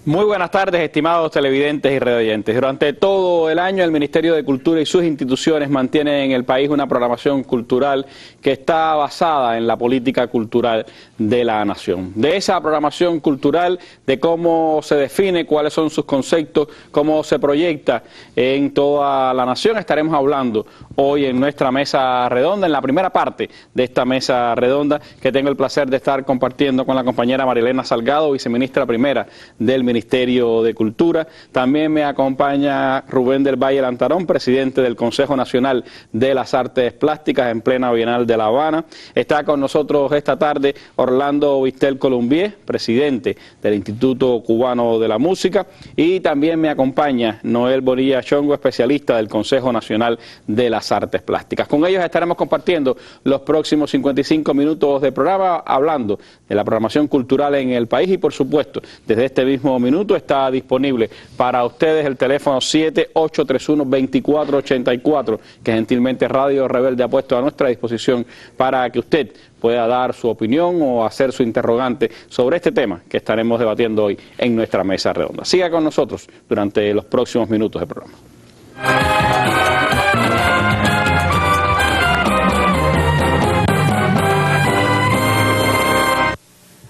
Muy buenas tardes, estimados televidentes y radioyentes. Durante todo el año el Ministerio de Cultura y sus instituciones mantienen en el país una programación cultural que está basada en la política cultural de la nación. De esa programación cultural, de cómo se define, cuáles son sus conceptos, cómo se proyecta en toda la nación, estaremos hablando hoy en nuestra mesa redonda, en la primera parte de esta mesa redonda, que tengo el placer de estar compartiendo con la compañera Marilena Salgado, viceministra primera del Ministerio de Cultura. También me acompaña Rubén del Valle Lantarón, presidente del Consejo Nacional de las Artes Plásticas en plena Bienal de La Habana. Está con nosotros esta tarde Orlando Vistel Columbier, presidente del Instituto Cubano de la Música. Y también me acompaña Noel Bonilla Chongo, especialista del Consejo Nacional de las Artes Plásticas. Con ellos estaremos compartiendo los próximos 55 minutos de programa, hablando de la programación cultural en el país y, por supuesto, desde este mismo minuto está disponible para ustedes el teléfono 7831-2484, que gentilmente Radio Rebelde ha puesto a nuestra disposición para que usted pueda dar su opinión o hacer su interrogante sobre este tema que estaremos debatiendo hoy en nuestra mesa redonda. Siga con nosotros durante los próximos minutos del programa.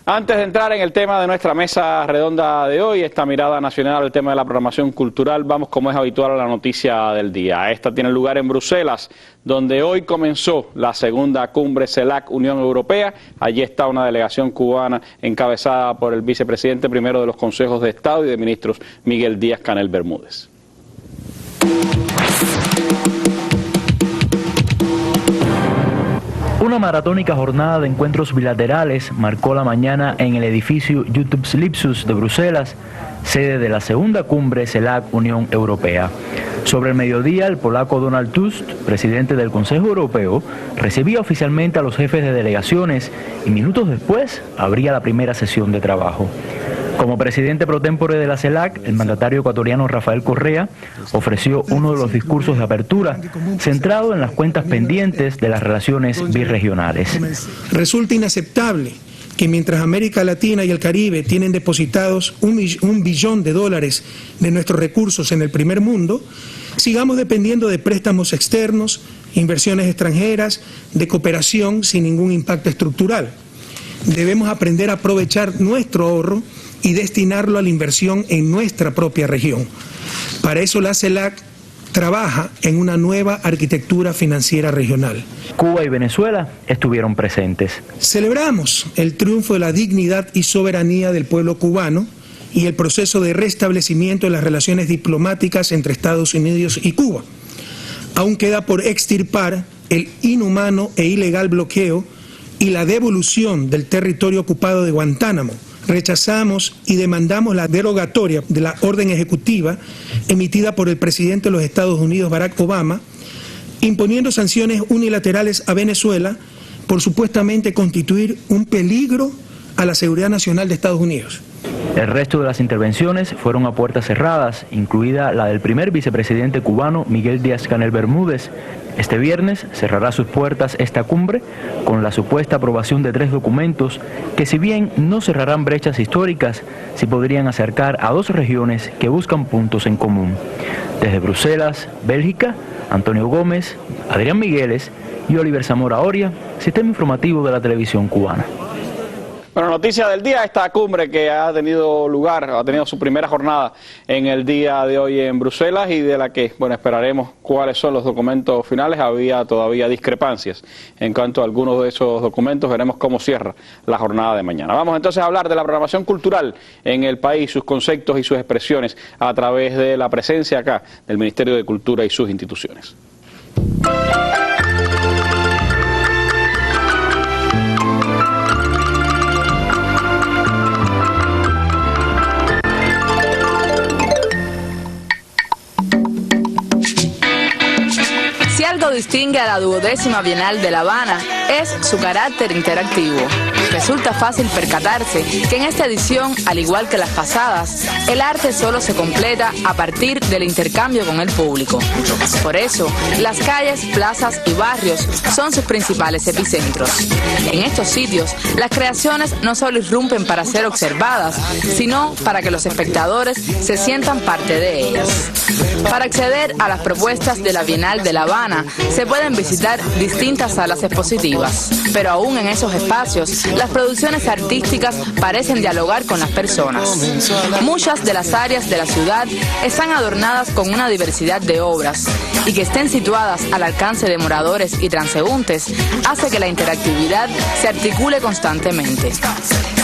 Antes de entrar en el tema de nuestra mesa redonda de hoy, esta mirada nacional al tema de la programación cultural, vamos como es habitual a la noticia del día. Esta tiene lugar en Bruselas, donde hoy comenzó la segunda cumbre CELAC Unión Europea. Allí está una delegación cubana encabezada por el vicepresidente primero de los Consejos de Estado y de Ministros, Miguel Díaz-Canel Bermúdez. Una maratónica jornada de encuentros bilaterales marcó la mañana en el edificio Jutta Lipsus de Bruselas, sede de la segunda cumbre CELAC Unión Europea. Sobre el mediodía, el polaco Donald Tusk, presidente del Consejo Europeo, recibía oficialmente a los jefes de delegaciones y minutos después abría la primera sesión de trabajo. Como presidente pro tempore de la CELAC, el mandatario ecuatoriano Rafael Correa ofreció uno de los discursos de apertura, centrado en las cuentas pendientes de las relaciones birregionales. Resulta inaceptable que mientras América Latina y el Caribe tienen depositados $1 billón de nuestros recursos en el primer mundo, sigamos dependiendo de préstamos externos, inversiones extranjeras, de cooperación sin ningún impacto estructural. Debemos aprender a aprovechar nuestro ahorro y destinarlo a la inversión en nuestra propia región. Para eso la CELAC trabaja en una nueva arquitectura financiera regional. Cuba y Venezuela estuvieron presentes. Celebramos el triunfo de la dignidad y soberanía del pueblo cubano y el proceso de restablecimiento de las relaciones diplomáticas entre Estados Unidos y Cuba. Aún queda por extirpar el inhumano e ilegal bloqueo y la devolución del territorio ocupado de Guantánamo. Rechazamos y demandamos la derogatoria de la orden ejecutiva emitida por el presidente de los Estados Unidos, Barack Obama, imponiendo sanciones unilaterales a Venezuela por supuestamente constituir un peligro a la seguridad nacional de Estados Unidos. El resto de las intervenciones fueron a puertas cerradas, incluida la del primer vicepresidente cubano, Miguel Díaz-Canel Bermúdez. Este viernes cerrará sus puertas esta cumbre con la supuesta aprobación de 3 documentos que, si bien no cerrarán brechas históricas, sí podrían acercar a 2 regiones que buscan puntos en común. Desde Bruselas, Bélgica, Antonio Gómez, Adrián Migueles y Oliver Zamora Oria, Sistema Informativo de la Televisión Cubana. Bueno, noticia del día, esta cumbre que ha tenido lugar, ha tenido su primera jornada en el día de hoy en Bruselas y de la que, bueno, esperaremos cuáles son los documentos finales. Había todavía discrepancias en cuanto a algunos de esos documentos. Veremos cómo cierra la jornada de mañana. Vamos entonces a hablar de la programación cultural en el país, sus conceptos y sus expresiones a través de la presencia acá del Ministerio de Cultura y sus instituciones. Si algo distingue a la 12ª Bienal de La Habana es su carácter interactivo. Resulta fácil percatarse que en esta edición, al igual que las pasadas, el arte solo se completa a partir del intercambio con el público. Por eso, las calles, plazas y barrios son sus principales epicentros. En estos sitios, las creaciones no solo irrumpen para ser observadas, sino para que los espectadores se sientan parte de ellas. Para acceder a las propuestas de la Bienal de La Habana, se pueden visitar distintas salas expositivas, pero aún en esos espacios, las producciones artísticas parecen dialogar con las personas. Muchas de las áreas de la ciudad están adornadas con una diversidad de obras, y que estén situadas al alcance de moradores y transeúntes hace que la interactividad se articule constantemente.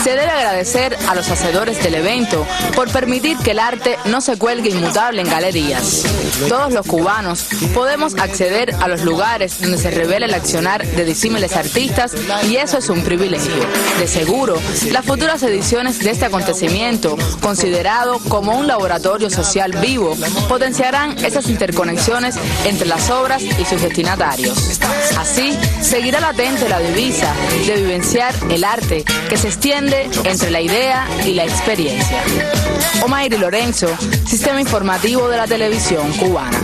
Se debe agradecer a los hacedores del evento por permitir que el arte no se cuelgue inmutable en galerías. Todos los cubanos podemos acceder a los lugares donde se revela el accionar de disímiles artistas, y eso es un privilegio. De seguro, las futuras ediciones de este acontecimiento, considerado como un laboratorio social vivo, potenciarán esas interconexiones entre las obras y sus destinatarios. Así, seguirá latente la divisa de vivenciar el arte que se extiende entre la idea y la experiencia. Omairi Lorenzo, Sistema Informativo de la Televisión Cubana.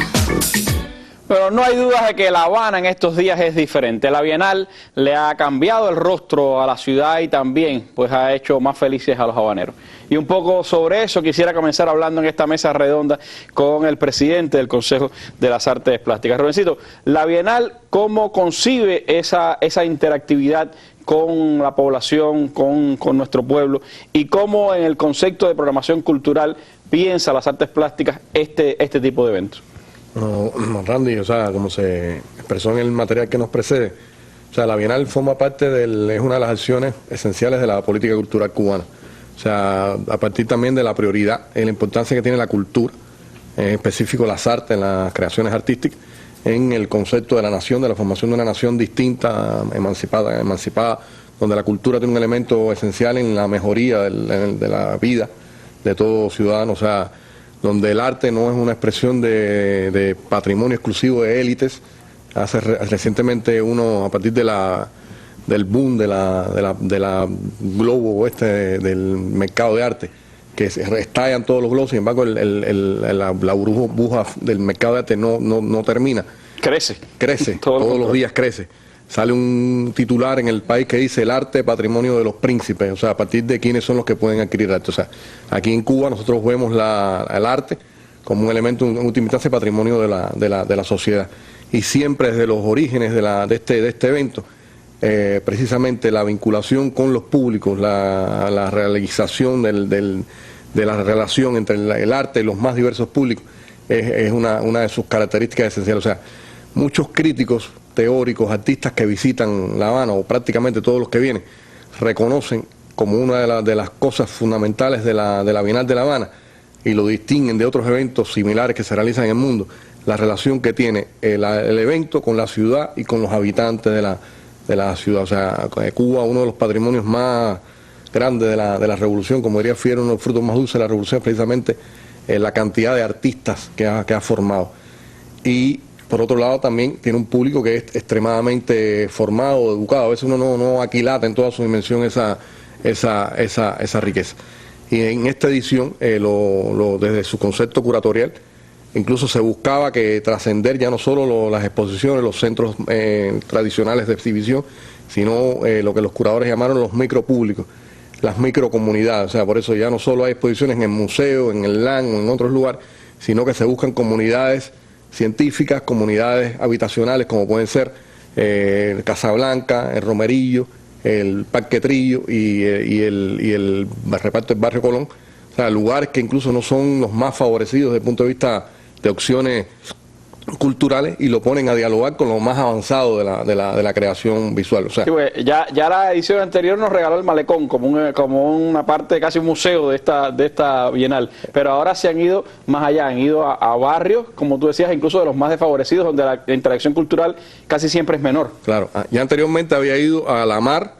Pero no hay dudas de que La Habana en estos días es diferente. La Bienal le ha cambiado el rostro a la ciudad y también pues ha hecho más felices a los habaneros. Y un poco sobre eso quisiera comenzar hablando en esta mesa redonda con el presidente del Consejo de las Artes Plásticas. Rubencito, la Bienal, ¿cómo concibe esa interactividad con la población, con nuestro pueblo, y cómo en el concepto de programación cultural piensa las artes plásticas este tipo de eventos? No, Randy, o sea, como se expresó en el material que nos precede, o sea, la Bienal forma parte es una de las acciones esenciales de la política cultural cubana. O sea, a partir también de la prioridad y la importancia que tiene la cultura, en específico las artes, las creaciones artísticas, en el concepto de la nación, de la formación de una nación distinta, emancipada, donde la cultura tiene un elemento esencial en la mejoría de la vida de todo ciudadano, o sea, donde el arte no es una expresión de patrimonio exclusivo de élites. Recientemente uno, a partir del boom de la globo del mercado de arte, que estallan todos los globos, sin embargo la burbuja del mercado de arte no termina. Crece, todos los días crece. Sale un titular en el país que dice el arte patrimonio de los príncipes, o sea, a partir de quiénes son los que pueden adquirir arte. O sea, aquí en Cuba nosotros vemos el arte como un elemento, en última instancia, patrimonio de la sociedad. Y siempre desde los orígenes de este evento, precisamente la vinculación con los públicos, la realización de la relación entre el arte y los más diversos públicos, es una de sus características esenciales. O sea, muchos críticos teóricos, artistas que visitan La Habana, o prácticamente todos los que vienen, reconocen como una de las cosas fundamentales de la Bienal de La Habana, y lo distinguen de otros eventos similares que se realizan en el mundo, la relación que tiene el evento con la ciudad y con los habitantes de la ciudad. O sea, Cuba, uno de los patrimonios más grandes de la revolución, como diría Fierro, uno de los frutos más dulces de la revolución, precisamente la cantidad de artistas que ha formado. Y por otro lado también tiene un público que es extremadamente formado, educado. A veces uno no aquilata en toda su dimensión esa riqueza. Y en esta edición, desde su concepto curatorial, incluso se buscaba que trascender ya no solo las exposiciones, los centros tradicionales de exhibición, sino lo que los curadores llamaron los micropúblicos, las microcomunidades. O sea, por eso ya no solo hay exposiciones en el museo, en el LAN o en otros lugares, sino que se buscan comunidades científicas, comunidades habitacionales, como pueden ser Casablanca, el Romerillo, el Parque Trillo y el reparto del Barrio Colón. O sea, lugares que incluso no son los más favorecidos desde el punto de vista de opciones culturales, y lo ponen a dialogar con lo más avanzado de la creación visual. O sea, sí, pues, ya la edición anterior nos regaló el malecón como una parte, casi un museo de esta Bienal, pero ahora se han ido más allá, han ido a barrios, como tú decías, incluso de los más desfavorecidos, donde la interacción cultural casi siempre es menor. Claro, ya anteriormente había ido a La Mar,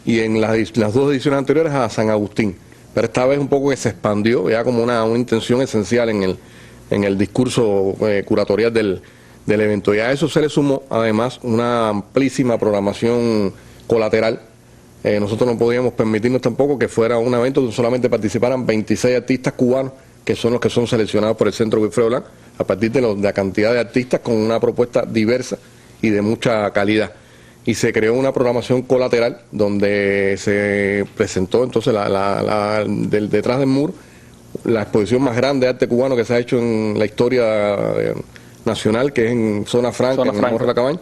y en las dos ediciones anteriores a San Agustín, pero esta vez un poco que se expandió ya como una intención esencial en el discurso curatorial del evento. Y a eso se le sumó además una amplísima programación colateral nosotros no podíamos permitirnos tampoco que fuera un evento donde solamente participaran 26 artistas cubanos, que son los que son seleccionados por el Centro Wilfredo Blanc, a partir de la cantidad de artistas con una propuesta diversa y de mucha calidad. Y se creó una programación colateral donde se presentó entonces detrás del muro la exposición más grande de arte cubano que se ha hecho en la historia nacional, que es en Zona Franca, en el Morro de la Cabaña.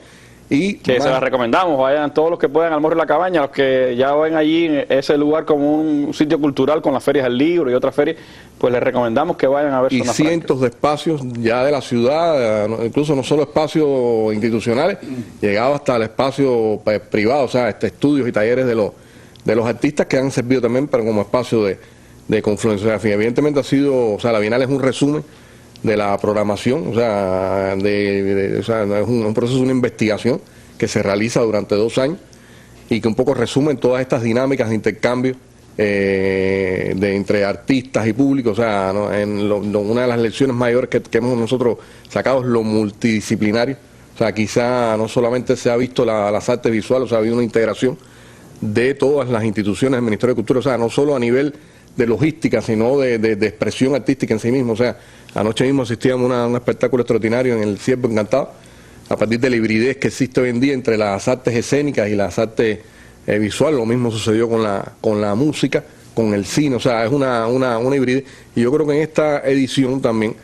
Y que se las recomendamos, vayan todos los que puedan al Morro de la Cabaña, los que ya ven allí ese lugar como un sitio cultural con las ferias del libro y otras ferias, pues les recomendamos que vayan a ver Zona Franca. Y cientos de espacios ya de la ciudad, incluso no solo espacios institucionales, llegado hasta el espacio privado, o sea, estudios y talleres de los artistas que han servido también para como espacio de confluencia. O sea, evidentemente ha sido, o sea, la Bienal es un resumen de la programación, o sea, es un proceso, una investigación que se realiza durante 2 años y que un poco resumen todas estas dinámicas de intercambio entre artistas y público. O sea, ¿no? Una de las lecciones mayores que hemos nosotros sacado es lo multidisciplinario. O sea, quizá no solamente se ha visto las artes visuales, o sea, ha habido una integración de todas las instituciones del Ministerio de Cultura, o sea, no solo a nivel de logística, sino de expresión artística en sí mismo. O sea, anoche mismo asistíamos a un espectáculo extraordinario en el Ciervo Encantado, a partir de la hibridez que existe hoy en día entre las artes escénicas y las artes visuales. Lo mismo sucedió con la música, con el cine. O sea, es una hibridez. Y yo creo que en esta edición también,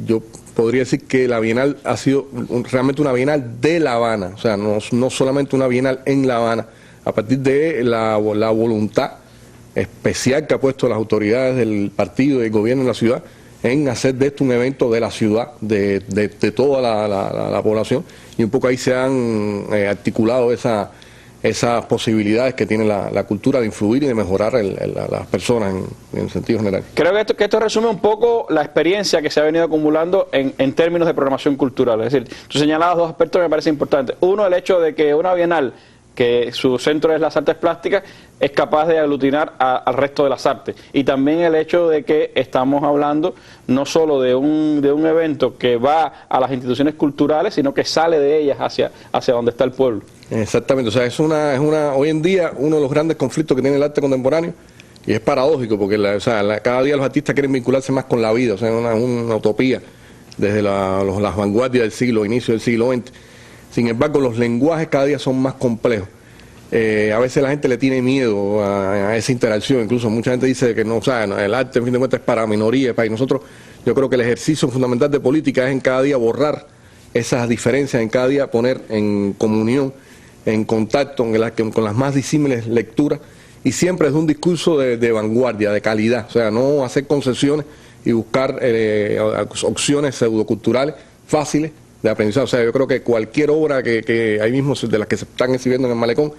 yo podría decir que la Bienal ha sido realmente una Bienal de La Habana. O sea, no solamente una Bienal en La Habana, a partir de la voluntad especial que ha puesto las autoridades del partido y del gobierno en la ciudad en hacer de esto un evento de la ciudad, de toda la población, y un poco ahí se han articulado esas posibilidades que tiene la cultura de influir y de mejorar las personas en sentido general. Creo que esto resume un poco la experiencia que se ha venido acumulando en términos de programación cultural. Es decir, tú señalabas 2 aspectos que me parecen importantes. Uno, el hecho de que una Bienal, que su centro es las artes plásticas, es capaz de aglutinar al resto de las artes. Y también el hecho de que estamos hablando no solo de un evento que va a las instituciones culturales, sino que sale de ellas hacia donde está el pueblo. Exactamente, o sea, es una hoy en día uno de los grandes conflictos que tiene el arte contemporáneo, y es paradójico porque cada día los artistas quieren vincularse más con la vida, o sea, es una utopía desde las vanguardias del inicio del siglo XX. Sin embargo, los lenguajes cada día son más complejos. A veces la gente le tiene miedo a esa interacción. Incluso mucha gente dice que no, o sea, el arte en fin de cuentas es para minorías. Y nosotros, yo creo que el ejercicio fundamental de política es en cada día borrar esas diferencias, en cada día poner en comunión, en contacto con las más disímiles lecturas, y siempre es un discurso de vanguardia, de calidad. O sea, no hacer concesiones y buscar opciones pseudoculturales fáciles de aprendizaje. O sea, yo creo que cualquier obra que ahí mismo de las que se están exhibiendo en el Malecón,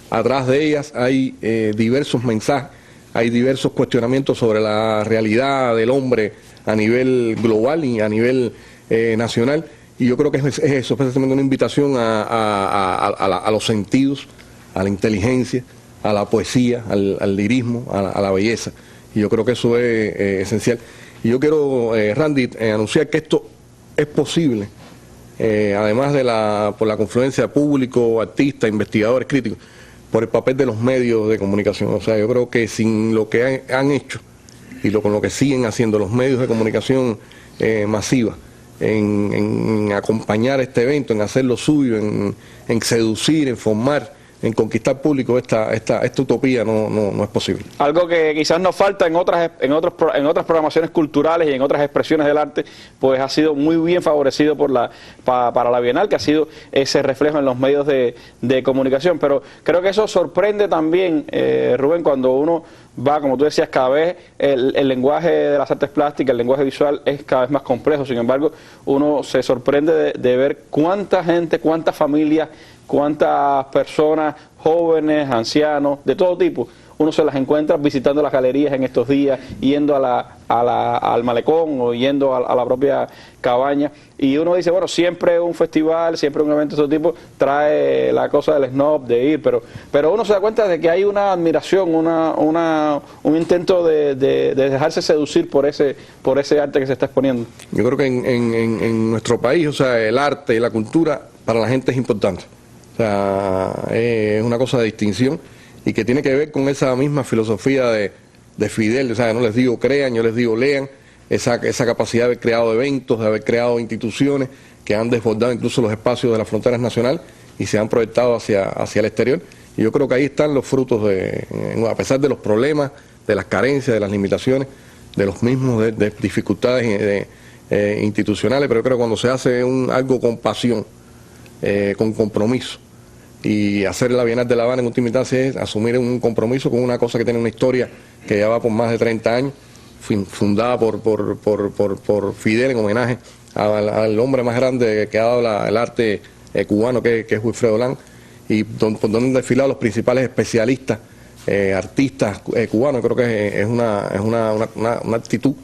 atrás de ellas hay diversos mensajes, hay diversos cuestionamientos sobre la realidad del hombre a nivel global y a nivel nacional, y yo creo que es eso, precisamente una invitación a los sentidos, a la inteligencia, a la poesía, al lirismo, a la belleza, y yo creo que eso es esencial. Y yo quiero, Randy, anunciar que esto es posible, además por la confluencia de público, artistas, investigadores, críticos, por el papel de los medios de comunicación. O sea, yo creo que sin lo que han hecho y con lo que siguen haciendo los medios de comunicación masiva, en acompañar este evento, en hacer lo suyo, en seducir, en formar, en conquistar público, esta utopía no es posible. Algo que quizás nos falta en otras programaciones culturales y en otras expresiones del arte, pues ha sido muy bien favorecido para la Bienal, que ha sido ese reflejo en los medios de comunicación. Pero creo que eso sorprende también, Rubén, cuando uno va, como tú decías, cada vez el lenguaje de las artes plásticas, el lenguaje visual es cada vez más complejo. Sin embargo, uno se sorprende de ver cuánta gente, cuántas familias, cuántas personas, jóvenes, ancianos, de todo tipo, uno se las encuentra visitando las galerías en estos días, yendo al Malecón o yendo a la propia cabaña, y uno dice, bueno, siempre un festival, siempre un evento de este tipo trae la cosa del snob, de ir, pero uno se da cuenta de que hay una admiración, un intento de dejarse seducir por ese arte que se está exponiendo. Yo creo que en nuestro país, o sea, el arte y la cultura para la gente es importante. O O sea, es una cosa de distinción y que tiene que ver con esa misma filosofía de Fidel. O sea, no les digo crean, yo les digo lean, esa capacidad de haber creado eventos, de haber creado instituciones que han desbordado incluso los espacios de las fronteras nacionales y se han proyectado hacia el exterior. Y yo creo que ahí están los frutos, a pesar de los problemas, de las carencias, de las limitaciones, de los mismos de dificultades institucionales, pero yo creo que cuando se hace algo con pasión, con compromiso, y hacer la Bienal de La Habana en última instancia es asumir un compromiso con una cosa que tiene una historia que ya va por más de 30 años, fundada por Fidel en homenaje al hombre más grande que ha dado el arte cubano, que es Wilfredo Lang, y por donde han desfilado los principales especialistas, artistas cubanos. Creo que es una actitud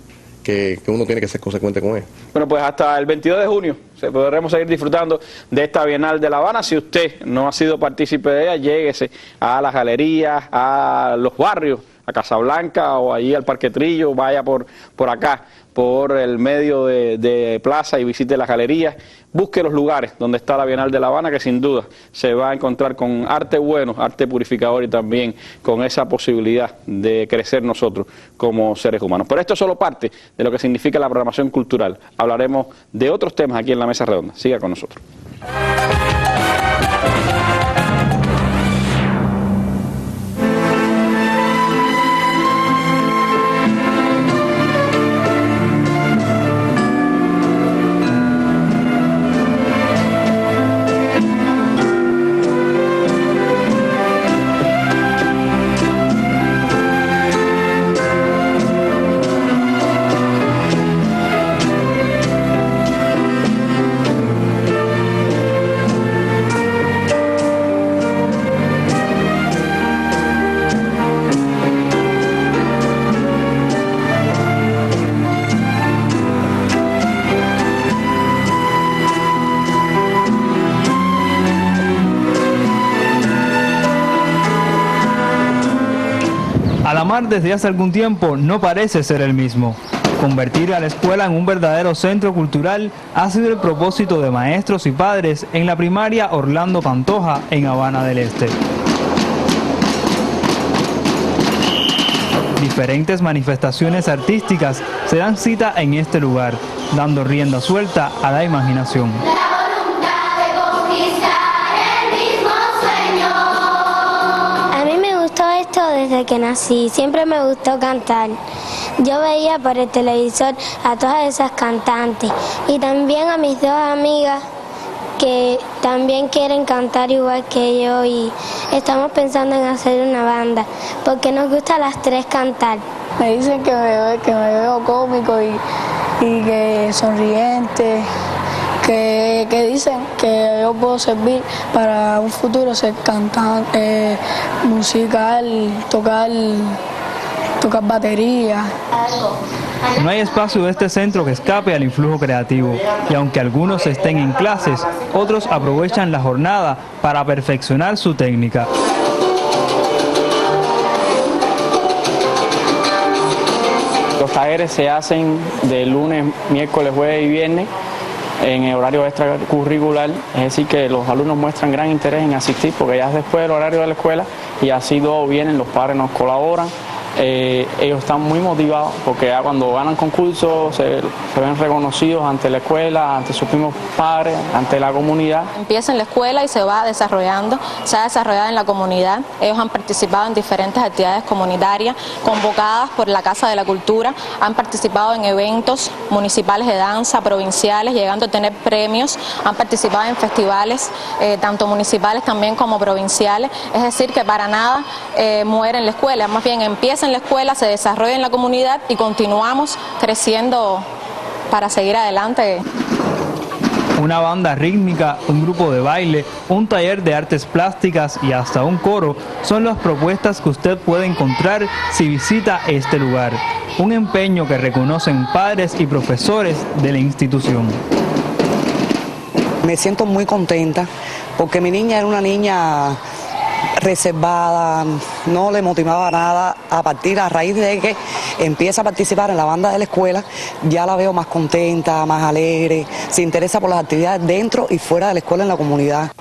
que uno tiene que ser consecuente con ella. Bueno, pues hasta el 22 de junio podremos seguir disfrutando de esta Bienal de La Habana. Si usted no ha sido partícipe de ella, lléguese a las galerías, a los barrios, a Casablanca o allí al Parque Trillo, vaya por acá, por el medio de plaza y visite las galerías, busque los lugares donde está la Bienal de La Habana, que sin duda se va a encontrar con arte bueno, arte purificador y también con esa posibilidad de crecer nosotros como seres humanos. Pero esto es solo parte de lo que significa la programación cultural. Hablaremos de otros temas aquí en la Mesa Redonda. Siga con nosotros. Alamar desde hace algún tiempo no parece ser el mismo. Convertir a la escuela en un verdadero centro cultural ha sido el propósito de maestros y padres en la primaria Orlando Pantoja en Habana del Este. Diferentes manifestaciones artísticas se dan cita en este lugar, dando rienda suelta a la imaginación. Desde que nací, siempre me gustó cantar. Yo veía por el televisor a todas esas cantantes y también a mis dos amigas que también quieren cantar igual que yo y estamos pensando en hacer una banda porque nos gusta a las tres cantar. Me dicen que me veo cómico y que sonriente, que dicen que yo puedo servir para un futuro ser cantante, musical, tocar batería. No hay espacio de este centro que escape al influjo creativo, y aunque algunos estén en clases, otros aprovechan la jornada para perfeccionar su técnica. Los talleres se hacen de lunes, miércoles, jueves y viernes en el horario extracurricular, es decir que los alumnos muestran gran interés en asistir porque ya es después del horario de la escuela y así todos vienen, los padres nos colaboran. Ellos están muy motivados porque ya cuando ganan concursos se ven reconocidos ante la escuela, ante sus mismos padres, ante la comunidad. Empieza en la escuela y se va desarrollando, se ha desarrollado en la comunidad. Ellos han participado en diferentes actividades comunitarias convocadas por la Casa de la Cultura, han participado en eventos municipales de danza, provinciales, llegando a tener premios, han participado en festivales, tanto municipales también como provinciales, es decir que para nada muere en la escuela, más bien empieza en la escuela, se desarrolla en la comunidad y continuamos creciendo para seguir adelante. Una banda rítmica, un grupo de baile, un taller de artes plásticas y hasta un coro son las propuestas que usted puede encontrar si visita este lugar. Un empeño que reconocen padres y profesores de la institución. Me siento muy contenta porque mi niña era una niña reservada, no le motivaba nada. A raíz de que empieza a participar en la banda de la escuela, ya la veo más contenta, más alegre, se interesa por las actividades dentro y fuera de la escuela en la comunidad.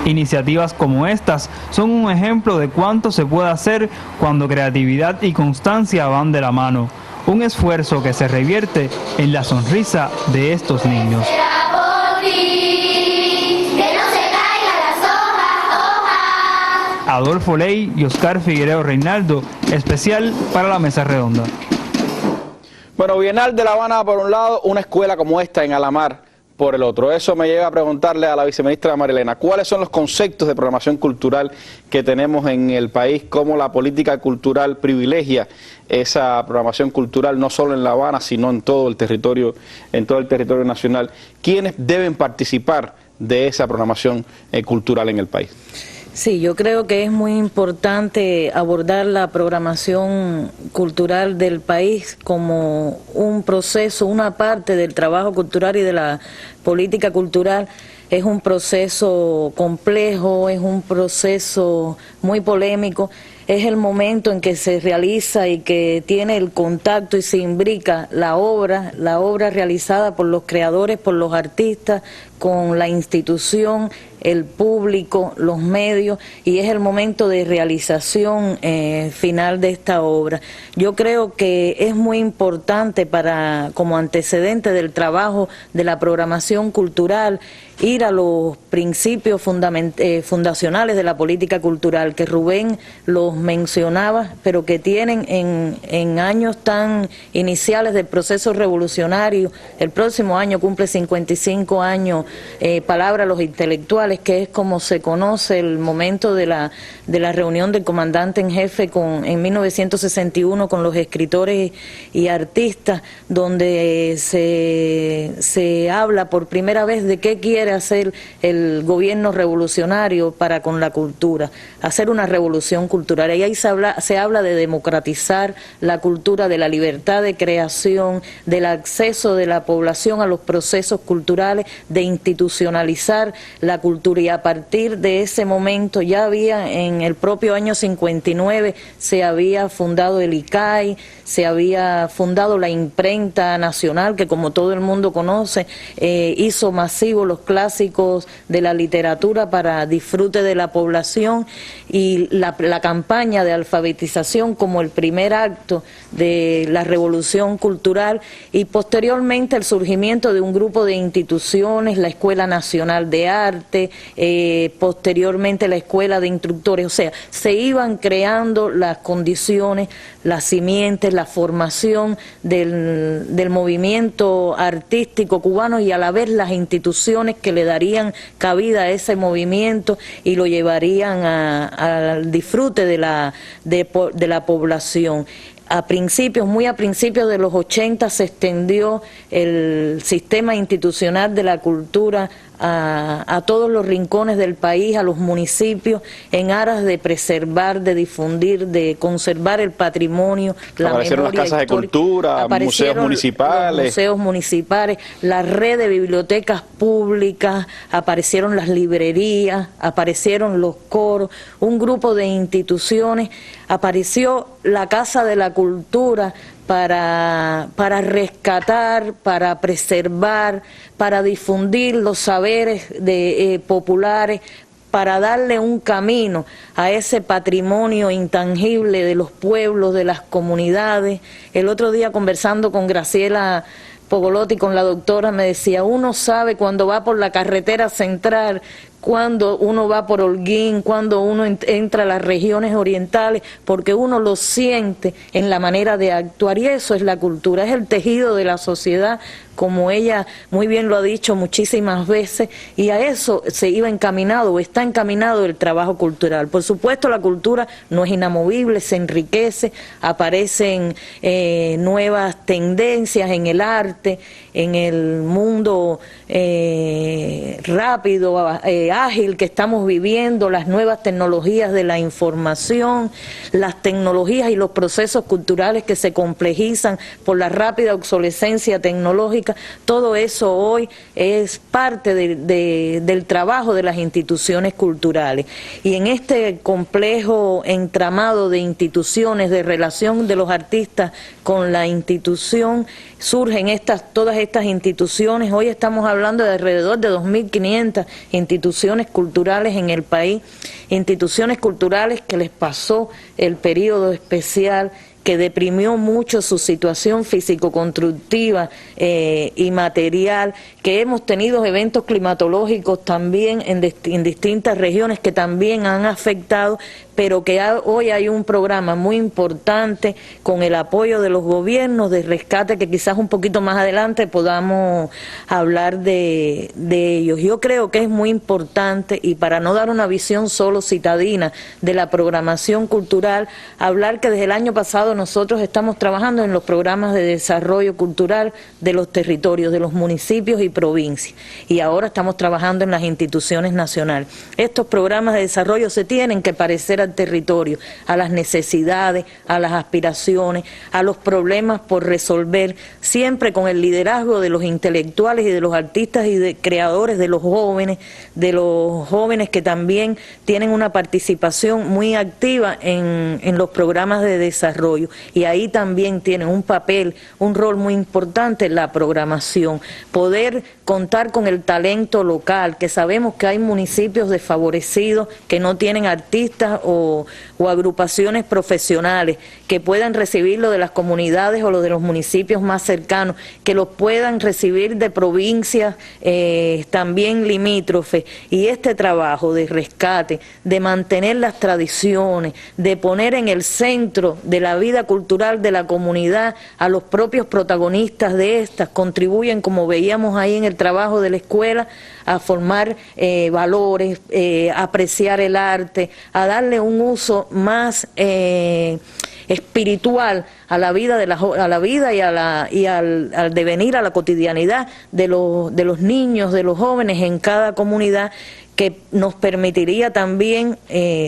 Iniciativas como estas son un ejemplo de cuánto se puede hacer cuando creatividad y constancia van de la mano. Un esfuerzo que se revierte en la sonrisa de estos niños. Adolfo Ley y Oscar Figueiredo Reinaldo, especial para la Mesa Redonda. Bueno, Bienal de La Habana por un lado, una escuela como esta en Alamar por el otro. Eso me lleva a preguntarle a la viceministra Marilena, ¿cuáles son los conceptos de programación cultural que tenemos en el país? ¿Cómo la política cultural privilegia esa programación cultural no solo en La Habana, sino en todo el territorio nacional? ¿Quiénes deben participar de esa programación cultural en el país? Sí, yo creo que es muy importante abordar la programación cultural del país como un proceso, una parte del trabajo cultural y de la política cultural. Es un proceso complejo, es un proceso muy polémico. Es el momento en que se realiza y que tiene el contacto y se imbrica la obra realizada por los creadores, por los artistas, con la institución, el público, los medios, y es el momento de realización final de esta obra. Yo creo que es muy importante como antecedente del trabajo de la programación cultural, ir a los principios fundacionales de la política cultural, que Rubén los mencionaba, pero que tienen en años tan iniciales del proceso revolucionario. El próximo año cumple 55 años, Palabra a los intelectuales, que es como se conoce el momento de la reunión del comandante en jefe en 1961 con los escritores y artistas, donde se habla por primera vez de qué quiere hacer el gobierno revolucionario para con la cultura, hacer una revolución cultural. Y ahí se habla de democratizar la cultura, de la libertad de creación, del acceso de la población a los procesos culturales, de institucionalizar la cultura. Y a partir de ese momento ya había, en el propio año 59, se había fundado el ICAI, se había fundado la imprenta nacional, que como todo el mundo conoce, hizo masivo los clásicos de la literatura para disfrute de la población, y la campaña de alfabetización como el primer acto de la revolución cultural, y posteriormente el surgimiento de un grupo de instituciones, la Escuela Nacional de Arte, posteriormente la Escuela de Instructores. O sea, se iban creando las condiciones, las simientes, la formación del movimiento artístico cubano, y a la vez las instituciones que le darían cabida a ese movimiento y lo llevarían al disfrute de la población. Muy a principios de los 80 se extendió el sistema institucional de la cultura a todos los rincones del país, a los municipios, en aras de preservar, de difundir, de conservar el patrimonio, la aparecieron memoria las casas histórica. de cultura, museos municipales, la red de bibliotecas públicas, aparecieron las librerías, aparecieron los coros, un grupo de instituciones, apareció la Casa de la Cultura para rescatar, para preservar, para difundir los saberes populares, para darle un camino a ese patrimonio intangible de los pueblos, de las comunidades. El otro día, conversando con Graciela Pogolotti, con la doctora, me decía, uno sabe cuando va por la carretera central, cuando uno va por Holguín, cuando uno entra a las regiones orientales, porque uno lo siente en la manera de actuar, y eso es la cultura, es el tejido de la sociedad, como ella muy bien lo ha dicho muchísimas veces, y a eso se iba encaminado, o está encaminado el trabajo cultural. Por supuesto, la cultura no es inamovible, se enriquece, aparecen nuevas tendencias en el arte, en el mundo rápido, ágil que estamos viviendo, las nuevas tecnologías de la información, las tecnologías y los procesos culturales que se complejizan por la rápida obsolescencia tecnológica. Todo eso hoy es parte del trabajo de las instituciones culturales. Y en este complejo entramado de instituciones, de relación de los artistas con la institución, surgen todas estas instituciones. Hoy estamos hablando de alrededor de 2.500 instituciones instituciones culturales en el país, instituciones culturales que les pasó el periodo especial, que deprimió mucho su situación físico-constructiva y material, que hemos tenido eventos climatológicos también en distintas regiones que también han afectado, pero que hoy hay un programa muy importante con el apoyo de los gobiernos de rescate, que quizás un poquito más adelante podamos hablar de ellos. Yo creo que es muy importante, y para no dar una visión solo citadina de la programación cultural, hablar que desde el año pasado nosotros estamos trabajando en los programas de desarrollo cultural de los territorios, de los municipios y provincias, y ahora estamos trabajando en las instituciones nacionales. Estos programas de desarrollo se tienen que parecer al territorio, a las necesidades, a las aspiraciones, a los problemas por resolver, siempre con el liderazgo de los intelectuales y de los artistas y de creadores, de los jóvenes que también tienen una participación muy activa en los programas de desarrollo, y ahí también tienen un papel, un rol muy importante en la programación, poder contar con el talento local, que sabemos que hay municipios desfavorecidos que no tienen artistas o agrupaciones profesionales que puedan recibirlo de las comunidades o lo de los municipios más cercanos, que los puedan recibir de provincias también limítrofes, y este trabajo de rescate, de mantener las tradiciones, de poner en el centro de la vida cultural de la comunidad a los propios protagonistas de estas, contribuyen, como veíamos ahí en el trabajo de la escuela, a formar valores, a apreciar el arte, a darle un uso más espiritual a la vida y al devenir, a la cotidianidad de los niños, de los jóvenes en cada comunidad, que nos permitiría también,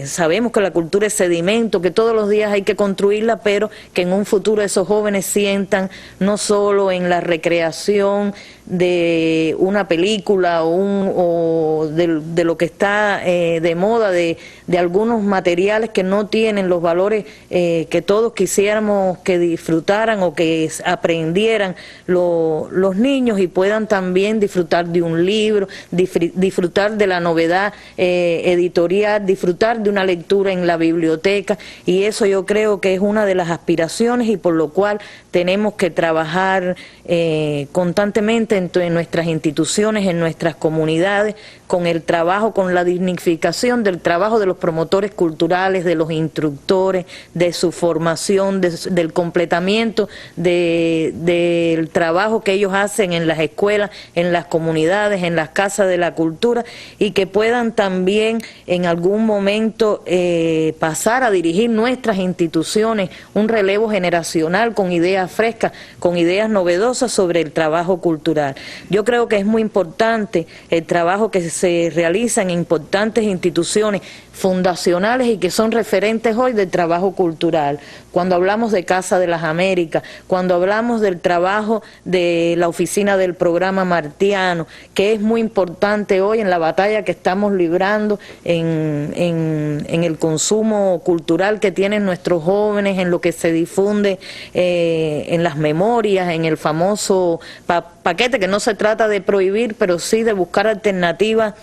sabemos que la cultura es sedimento, que todos los días hay que construirla, pero que en un futuro esos jóvenes sientan no solo en la recreación de una película o de lo que está de moda, de algunos materiales que no tienen los valores que todos quisiéramos que disfrutaran o que aprendieran los niños, y puedan también disfrutar de un libro, disfrutar de la novedad editorial, disfrutar de una lectura en la biblioteca, y eso yo creo que es una de las aspiraciones, y por lo cual tenemos que trabajar constantemente en nuestras instituciones, en nuestras comunidades, con el trabajo, con la dignificación del trabajo de los promotores culturales, de los instructores, de su formación, del completamiento del trabajo que ellos hacen en las escuelas, en las comunidades, en las casas de la cultura, y que puedan también en algún momento pasar a dirigir nuestras instituciones, un relevo generacional con ideas frescas, con ideas novedosas sobre el trabajo cultural. Yo creo que es muy importante el trabajo que se realiza en importantes instituciones fundacionales y que son referentes hoy del trabajo cultural. Cuando hablamos de Casa de las Américas, cuando hablamos del trabajo de la oficina del programa Martiano, que es muy importante hoy en la batalla que estamos librando en el consumo cultural que tienen nuestros jóvenes, en lo que se difunde en las memorias, en el famoso paquete, que no se trata de prohibir, pero sí de buscar alternativas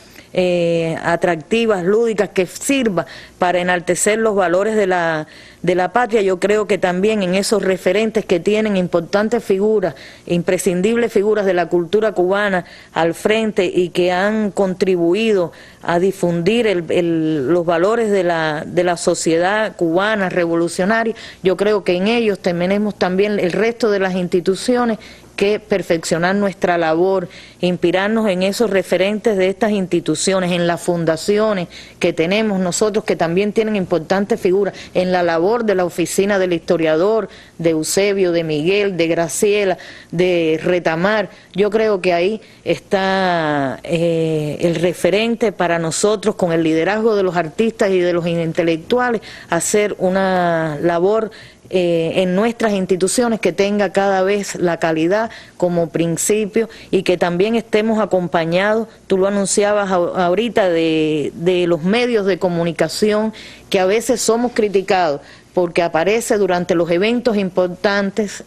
atractivas, lúdicas, que sirva para enaltecer los valores de la patria. Yo creo que también en esos referentes que tienen importantes figuras, imprescindibles figuras de la cultura cubana al frente, y que han contribuido a difundir los valores de la sociedad cubana revolucionaria, yo creo que en ellos tenemos también el resto de las instituciones que perfeccionar nuestra labor, inspirarnos en esos referentes de estas instituciones, en las fundaciones que tenemos nosotros, que también tienen importantes figuras, en la labor de la oficina del historiador, de Eusebio, de Miguel, de Graciela, de Retamar. Yo creo que ahí está el referente para nosotros, con el liderazgo de los artistas y de los intelectuales, hacer una labor en nuestras instituciones que tenga cada vez la calidad como principio, y que también estemos acompañados, tú lo anunciabas ahorita, de los medios de comunicación, que a veces somos criticados, porque aparece durante los eventos importantes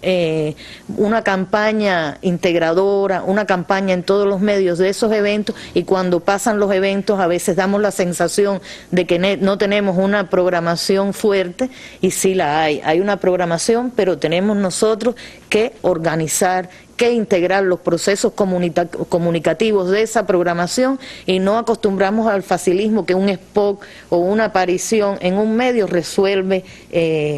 una campaña integradora, una campaña en todos los medios de esos eventos, y cuando pasan los eventos a veces damos la sensación de que no tenemos una programación fuerte, y sí la hay una programación, pero tenemos nosotros que organizar, que integrar los procesos comunicativos de esa programación, y no acostumbramos al facilismo que un spot o una aparición en un medio resuelve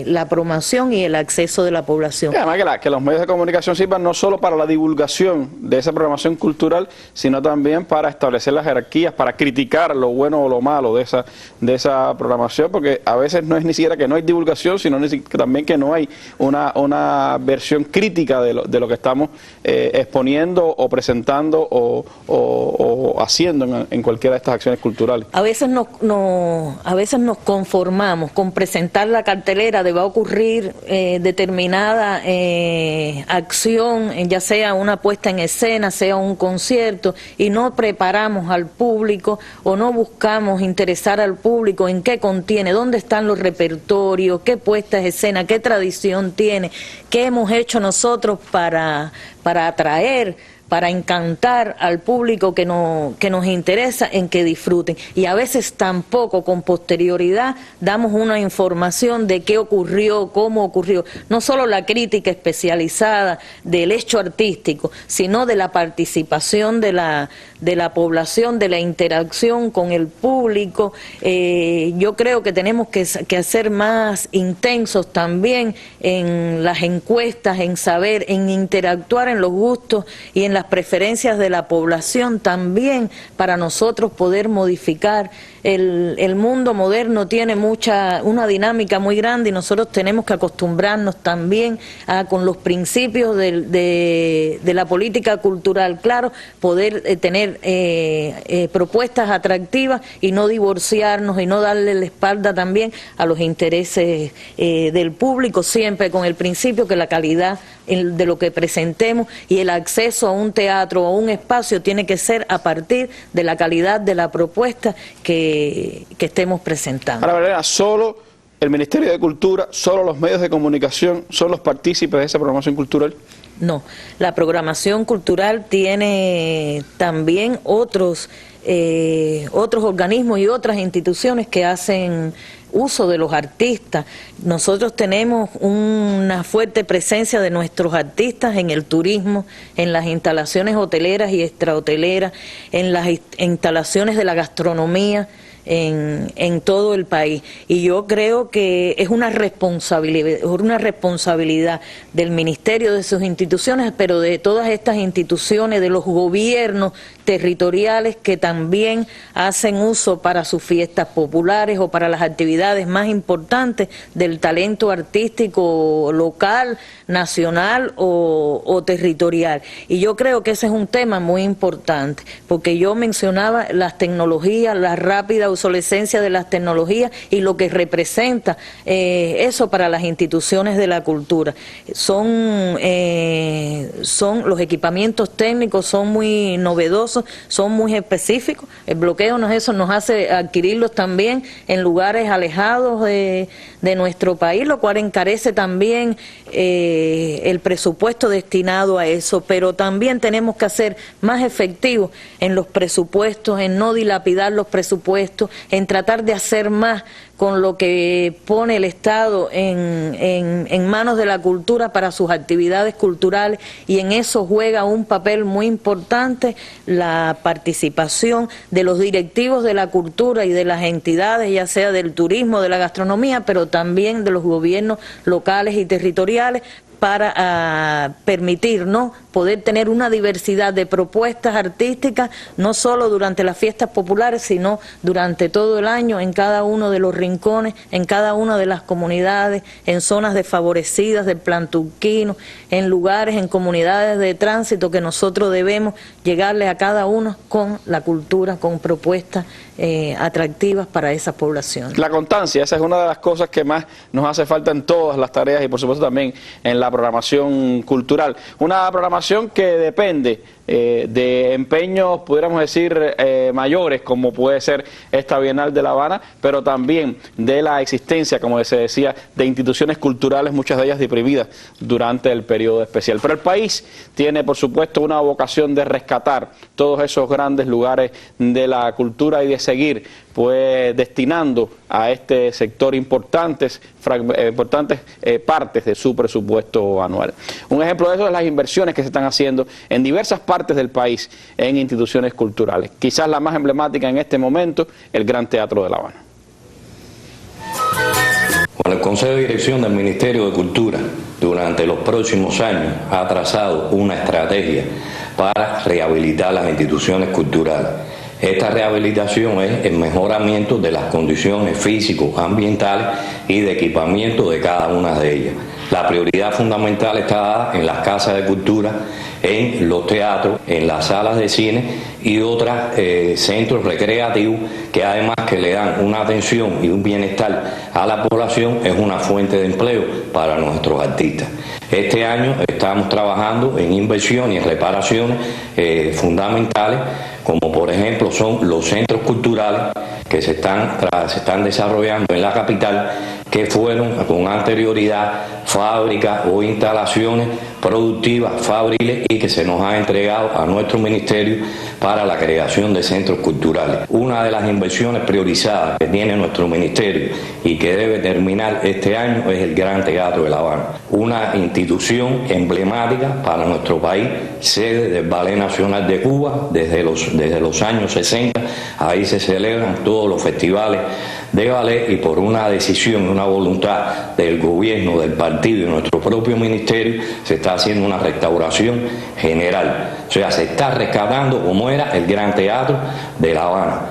la promoción y el acceso de la población. Y además que los medios de comunicación sirvan no solo para la divulgación de esa programación cultural, sino también para establecer las jerarquías, para criticar lo bueno o lo malo de esa programación, porque a veces no es ni siquiera que no hay divulgación, sino también que no hay una versión crítica de lo que estamos exponiendo o presentando o haciendo en cualquiera de estas acciones culturales. A veces nos conformamos con presentar la cartelera de va a ocurrir determinada acción, ya sea una puesta en escena, sea un concierto, y no preparamos al público o no buscamos interesar al público en qué contiene, dónde están los repertorios, qué puesta en escena, qué tradición tiene, qué hemos hecho nosotros para atraer, para encantar al público que nos interesa en que disfruten. Y a veces tampoco con posterioridad damos una información de qué ocurrió, cómo ocurrió. No solo la crítica especializada del hecho artístico, sino de la participación de la población, de la interacción con el público. Yo creo que tenemos que ser más intensos también en las encuestas, en saber, en interactuar en los gustos y en las preferencias de la población también, para nosotros poder modificar. El mundo moderno tiene una dinámica muy grande, y nosotros tenemos que acostumbrarnos también con los principios de la política cultural, claro, poder tener propuestas atractivas y no divorciarnos y no darle la espalda también a los intereses del público, siempre con el principio que la calidad de lo que presentemos y el acceso a un teatro o a un espacio tiene que ser a partir de la calidad de la propuesta que estemos presentando. Ahora, Valeria, ¿solo el Ministerio de Cultura, solo los medios de comunicación son los partícipes de esa programación cultural? No, la programación cultural tiene también otros organismos y otras instituciones que hacen uso de los artistas. Nosotros tenemos una fuerte presencia de nuestros artistas en el turismo, en las instalaciones hoteleras y extrahoteleras, en las instalaciones de la gastronomía, en todo el país. Y yo creo que es una responsabilidad del Ministerio, de sus instituciones, pero de todas estas instituciones, de los gobiernos territoriales que también hacen uso para sus fiestas populares o para las actividades más importantes del talento artístico local, nacional o territorial. Y yo creo que ese es un tema muy importante, porque yo mencionaba las tecnologías, la rápida obsolescencia de las tecnologías y lo que representa eso para las instituciones de la cultura. Son los equipamientos técnicos, son muy novedosos, son muy específicos. El bloqueo nos hace adquirirlos también en lugares alejados de nuestro país, lo cual encarece también el presupuesto destinado a eso, pero también tenemos que ser más efectivos en los presupuestos, en no dilapidar los presupuestos, en tratar de hacer más con lo que pone el Estado en manos de la cultura para sus actividades culturales, y en eso juega un papel muy importante la participación de los directivos de la cultura y de las entidades, ya sea del turismo, de la gastronomía, pero también de los gobiernos locales y territoriales, para permitirnos poder tener una diversidad de propuestas artísticas, no solo durante las fiestas populares, sino durante todo el año, en cada uno de los rincones, en cada una de las comunidades, en zonas desfavorecidas del Planturquino, en lugares, en comunidades de tránsito, que nosotros debemos llegarle a cada uno con la cultura, con propuestas atractivas para esas poblaciones. La constancia, esa es una de las cosas que más nos hace falta en todas las tareas, y por supuesto también en la la programación cultural. Una programación que depende de empeños, pudiéramos decir, mayores, como puede ser esta Bienal de La Habana, pero también de la existencia, como se decía, de instituciones culturales, muchas de ellas deprimidas durante el periodo especial. Pero el país tiene, por supuesto, una vocación de rescatar todos esos grandes lugares de la cultura y de seguir pues destinando a este sector importantes partes de su presupuesto anual. Un ejemplo de eso es las inversiones que se están haciendo en diversas partes del país en instituciones culturales. Quizás la más emblemática en este momento, el Gran Teatro de La Habana. Bueno, el Consejo de Dirección del Ministerio de Cultura durante los próximos años ha trazado una estrategia para rehabilitar las instituciones culturales. Esta rehabilitación es el mejoramiento de las condiciones físico-ambientales y de equipamiento de cada una de ellas. La prioridad fundamental está dada en las casas de cultura, en los teatros, en las salas de cine y otros centros recreativos que además que le dan una atención y un bienestar a la población, es una fuente de empleo para nuestros artistas. Este año estamos trabajando en inversión y en reparaciones fundamentales, como por ejemplo son los centros culturales que se están desarrollando en la capital, que fueron con anterioridad fábricas o instalaciones productivas, fabriles, y que se nos ha entregado a nuestro ministerio para la creación de centros culturales. Una de las inversiones priorizadas que tiene nuestro ministerio y que debe terminar este año es el Gran Teatro de La Habana, una institución emblemática para nuestro país, sede del Ballet Nacional de Cuba desde los años 60. Ahí se celebran todos los festivales de ballet, y por una decisión y una voluntad del gobierno, del partido y nuestro propio ministerio, se está haciendo una restauración general. O sea, se está rescatando como era el Gran Teatro de La Habana.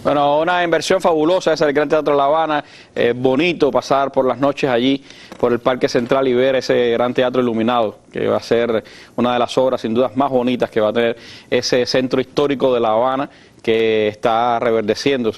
Bueno, una inversión fabulosa esa del Gran Teatro de La Habana. Bonito pasar por las noches allí, por el Parque Central, y ver ese Gran Teatro iluminado, que va a ser una de las obras sin dudas más bonitas que va a tener ese centro histórico de La Habana, que está reverdeciendo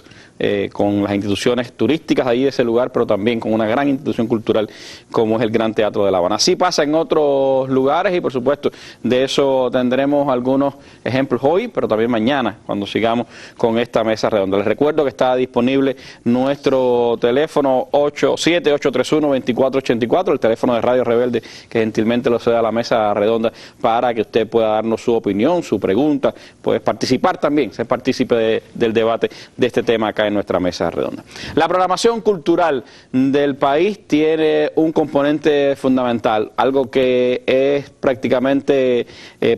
con las instituciones turísticas allí de ese lugar, pero también con una gran institución cultural como es el Gran Teatro de La Habana. Así pasa en otros lugares, y por supuesto de eso tendremos algunos ejemplos hoy, pero también mañana cuando sigamos con esta mesa redonda. Les recuerdo que está disponible nuestro teléfono 87831-2484, el teléfono de Radio Rebelde, que gentilmente lo cede a la mesa redonda para que usted pueda darnos su opinión, su pregunta, puede participar también, ser partícipe del debate de este tema acá en nuestra mesa redonda. La programación cultural del país tiene un componente fundamental, algo que es prácticamente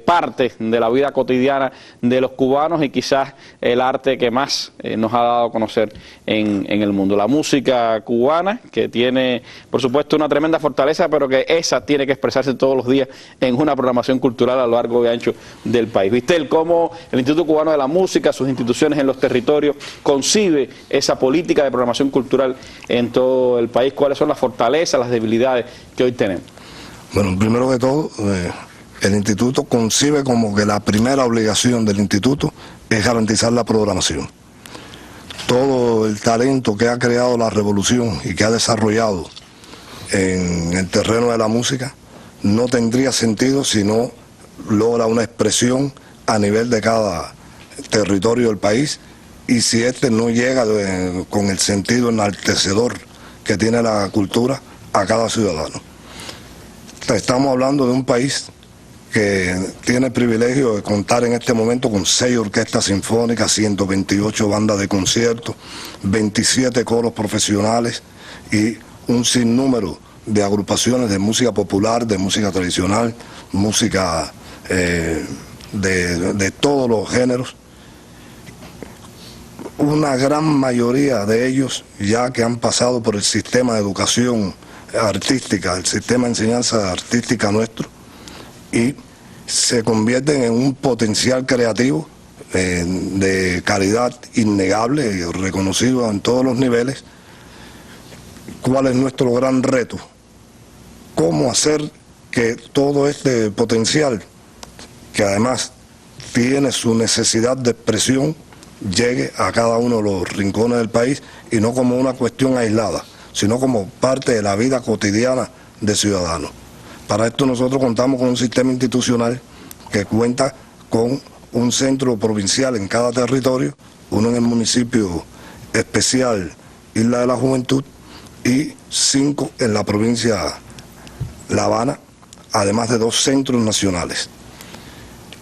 parte de la vida cotidiana de los cubanos, y quizás el arte que más nos ha dado a conocer en el mundo. La música cubana, que tiene por supuesto una tremenda fortaleza, pero que esa tiene que expresarse todos los días en una programación cultural a lo largo y ancho del país. ¿Viste cómo el Instituto Cubano de la Música, sus instituciones en los territorios, concibe esa política de programación cultural en todo el país? ¿Cuáles son las fortalezas, las debilidades que hoy tenemos? Bueno, primero que todo, el instituto concibe como que la primera obligación del instituto es garantizar la programación. Todo el talento que ha creado la revolución y que ha desarrollado en el terreno de la música no tendría sentido si no logra una expresión a nivel de cada territorio del país, y si este no llega con el sentido enaltecedor que tiene la cultura a cada ciudadano. Estamos hablando de un país que tiene el privilegio de contar en este momento con 6 orquestas sinfónicas, 128 bandas de concierto, 27 coros profesionales y un sinnúmero de agrupaciones de música popular, de música tradicional, música de todos los géneros. Una gran mayoría de ellos ya que han pasado por el sistema de educación artística, el sistema de enseñanza artística nuestro, y se convierten en un potencial creativo de calidad innegable y reconocido en todos los niveles. ¿Cuál es nuestro gran reto? ¿Cómo hacer que todo este potencial, que además tiene su necesidad de expresión, llegue a cada uno de los rincones del país y no como una cuestión aislada, sino como parte de la vida cotidiana de ciudadanos. Para esto nosotros contamos con un sistema institucional que cuenta con un centro provincial en cada territorio, uno en el municipio especial Isla de la Juventud y 5 en la provincia La Habana, además de 2 centros nacionales.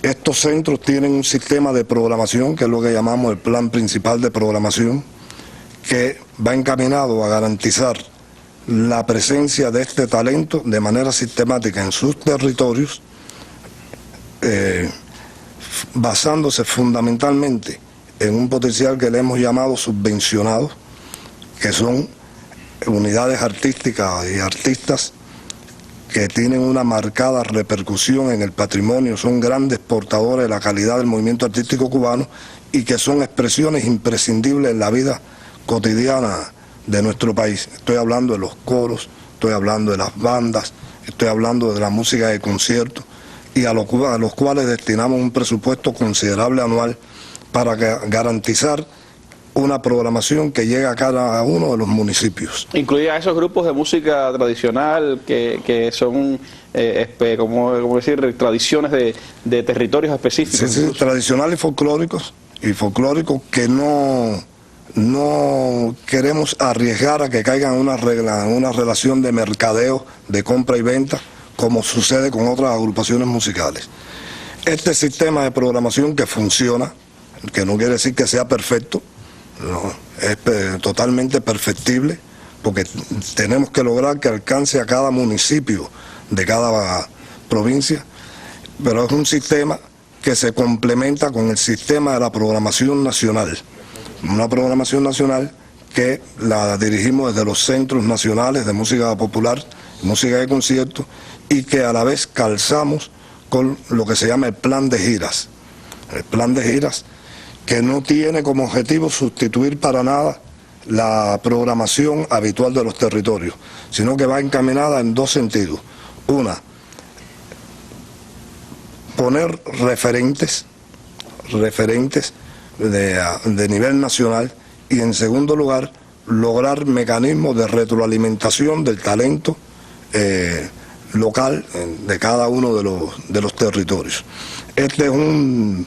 Estos centros tienen un sistema de programación, que es lo que llamamos el Plan Principal de Programación, que va encaminado a garantizar la presencia de este talento de manera sistemática en sus territorios, basándose fundamentalmente en un potencial que le hemos llamado subvencionados, que son unidades artísticas y artistas que tienen una marcada repercusión en el patrimonio, son grandes portadores de la calidad del movimiento artístico cubano y que son expresiones imprescindibles en la vida cotidiana de nuestro país. Estoy hablando de los coros, estoy hablando de las bandas, estoy hablando de la música de concierto, y a los cuales destinamos un presupuesto considerable anual para garantizar una programación que llegue a cada uno de los municipios. Incluida esos grupos de música tradicional que son, como decir, tradiciones de territorios específicos. Sí, tradicionales y folclóricos que no queremos arriesgar a que caigan en una relación de mercadeo, de compra y venta, como sucede con otras agrupaciones musicales. Este sistema de programación que funciona, que no quiere decir que sea perfecto, no, es totalmente perfectible, porque tenemos que lograr que alcance a cada municipio de cada provincia, pero es un sistema que se complementa con el sistema de la programación nacional. Una programación nacional que la dirigimos desde los centros nacionales de música popular, música de concierto, y que a la vez calzamos con lo que se llama el plan de giras. El plan de giras que no tiene como objetivo sustituir para nada la programación habitual de los territorios, sino que va encaminada en 2 sentidos. Una, poner referentes de nivel nacional, y en segundo lugar, lograr mecanismos de retroalimentación del talento local de cada uno de los territorios. Este es un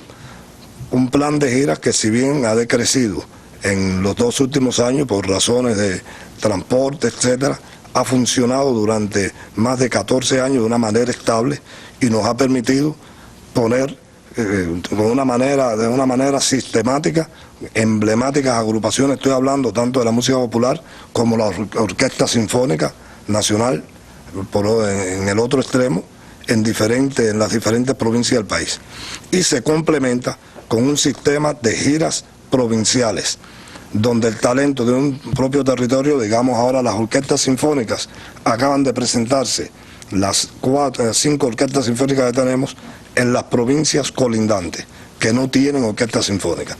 plan de giras que, si bien ha decrecido en los 2 últimos años por razones de transporte, etcétera, ha funcionado durante más de 14 años de una manera estable y nos ha permitido poner de una manera sistemática emblemáticas agrupaciones. Estoy hablando tanto de la música popular como la Orquesta Sinfónica Nacional, en el otro extremo, en las diferentes provincias del país. Y se complementa con un sistema de giras provinciales, donde el talento de un propio territorio, digamos ahora las orquestas sinfónicas, acaban de presentarse las 5 orquestas sinfónicas que tenemos en las provincias colindantes, que no tienen orquesta sinfónica.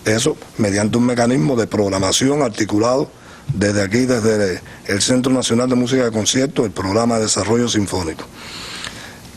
Eso mediante un mecanismo de programación articulado desde aquí, desde el Centro Nacional de Música de Concierto, el Programa de Desarrollo Sinfónico.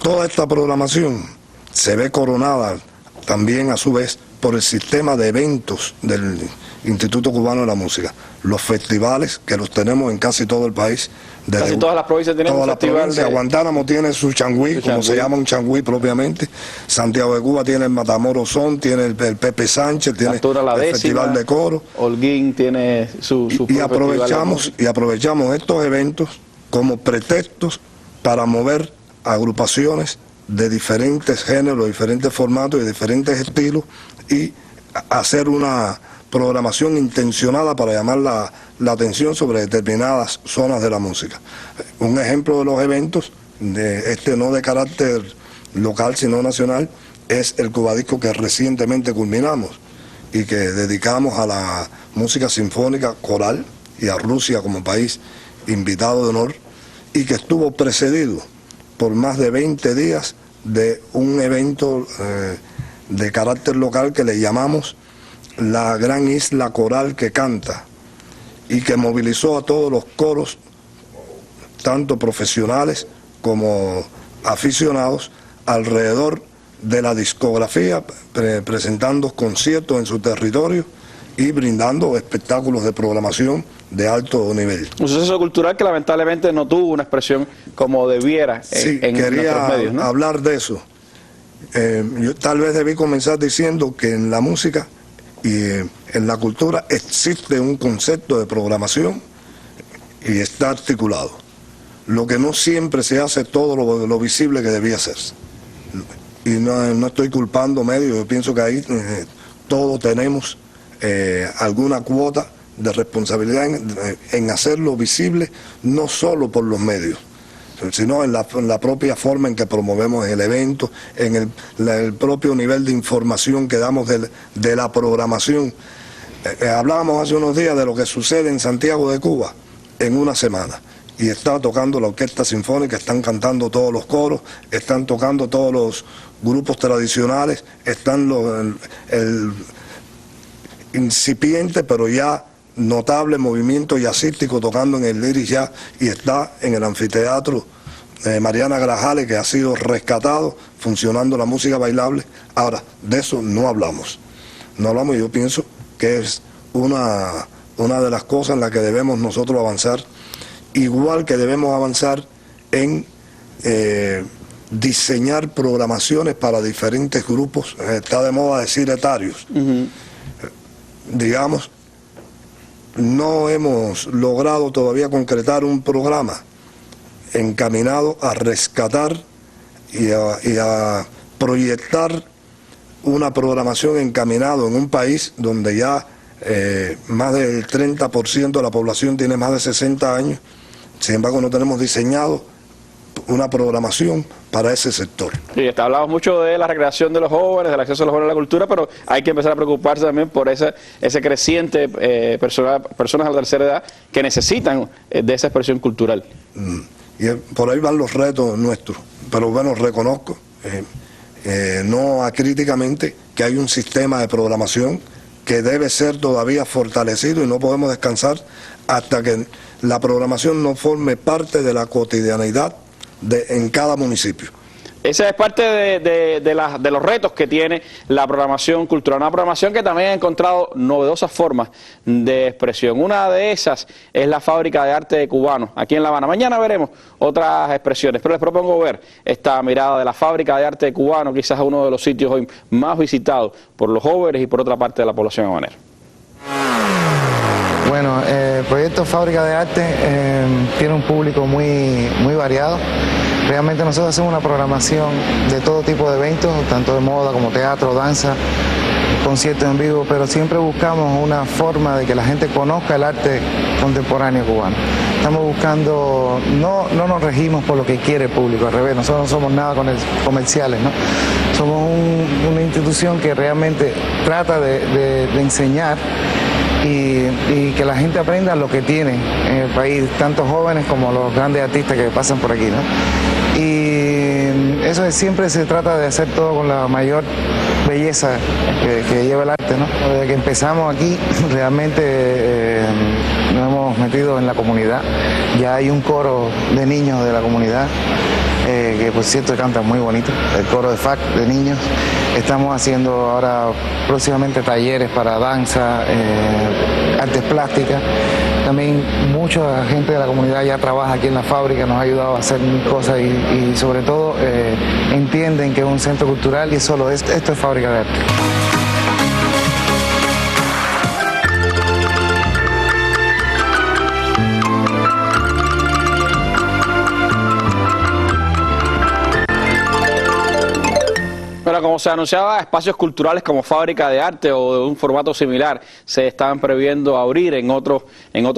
Toda esta programación se ve coronada también a su vez por el sistema de eventos del Instituto Cubano de la Música. Los festivales, que los tenemos en casi todo el país. Casi todas las provincias tienen un festival. Guantánamo tiene su changüí, como se llama un changüí propiamente. Santiago de Cuba tiene el Matamoros Son, tiene el Pepe Sánchez, tiene el Festival de Coro. Holguín tiene su y aprovechamos estos eventos como pretextos para mover agrupaciones de diferentes géneros, diferentes formatos y diferentes estilos, y hacer una programación intencionada para llamar la atención sobre determinadas zonas de la música. Un ejemplo de los eventos, no de carácter local sino nacional, es el Cubadisco que recientemente culminamos y que dedicamos a la música sinfónica coral y a Rusia como país invitado de honor, y que estuvo precedido por más de 20 días de un evento de carácter local que le llamamos la Gran Isla Coral que Canta, y que movilizó a todos los coros, tanto profesionales como aficionados, alrededor de la discografía, presentando conciertos en su territorio y brindando espectáculos de programación de alto nivel. Un suceso cultural que lamentablemente no tuvo una expresión como debiera en nuestros medios, ¿no? Hablar de eso. Yo tal vez debí comenzar diciendo que en la música y en la cultura existe un concepto de programación y está articulado. Lo que no siempre se hace todo lo visible que debía hacerse. Y no estoy culpando medios, yo pienso que ahí todos tenemos alguna cuota de responsabilidad en hacerlo visible, no solo por los medios, sino en la propia forma en que promovemos el evento, en el propio nivel de información que damos de la programación. Hablábamos hace unos días de lo que sucede en Santiago de Cuba en una semana, y está tocando la orquesta sinfónica, están cantando todos los coros, están tocando todos los grupos tradicionales, están el incipiente pero ya notable movimiento jazzístico tocando en el Lyric Jazz, y está en el anfiteatro Mariana Grajales, que ha sido rescatado, funcionando la música bailable. Ahora, de eso no hablamos, y yo pienso que es una de las cosas en las que debemos nosotros avanzar, igual que debemos avanzar en diseñar programaciones para diferentes grupos. Está de moda decir etarios. Digamos, no hemos logrado todavía concretar un programa encaminado a rescatar y a proyectar una programación encaminado en un país donde ya más del 30% de la población tiene más de 60 años. Sin embargo, no tenemos diseñado una programación para ese sector. Sí, hablamos mucho de la recreación de los jóvenes, del acceso de los jóvenes a la cultura, pero hay que empezar a preocuparse también por ese creciente personas de la tercera edad que necesitan de esa expresión cultural. Y por ahí van los retos nuestros, pero bueno, reconozco no acríticamente que hay un sistema de programación que debe ser todavía fortalecido, y no podemos descansar hasta que la programación no forme parte de la cotidianidad en cada municipio. Esa es parte de los retos que tiene la programación cultural, una programación que también ha encontrado novedosas formas de expresión. Una de esas es la Fábrica de Arte Cubano, aquí en La Habana. Mañana veremos otras expresiones, pero les propongo ver esta mirada de la Fábrica de Arte Cubano, quizás uno de los sitios hoy más visitados por los jóvenes y por otra parte de la población habanera. Bueno, el proyecto Fábrica de Arte tiene un público muy variado. Realmente nosotros hacemos una programación de todo tipo de eventos, tanto de moda como teatro, danza, conciertos en vivo, pero siempre buscamos una forma de que la gente conozca el arte contemporáneo cubano. Estamos buscando, no nos regimos por lo que quiere el público, al revés, nosotros no somos nada comerciales, ¿no? Somos una institución que realmente trata de enseñar y que la gente aprenda lo que tiene en el país, tanto jóvenes como los grandes artistas que pasan por aquí, ¿no? Y eso siempre se trata de hacer todo con la mayor belleza que lleva el arte, ¿no? Desde que empezamos aquí, realmente nos hemos metido en la comunidad. Ya hay un coro de niños de la comunidad, que por cierto cantan muy bonito, el coro de FAC de niños. Estamos haciendo ahora próximamente talleres para danza, artes plásticas. También mucha gente de la comunidad ya trabaja aquí en la fábrica, nos ha ayudado a hacer mil cosas y sobre todo entienden que es un centro cultural y solo esto es Fábrica de Arte. Bueno, como se anunciaba, espacios culturales como Fábrica de Arte o de un formato similar se están previendo abrir en otros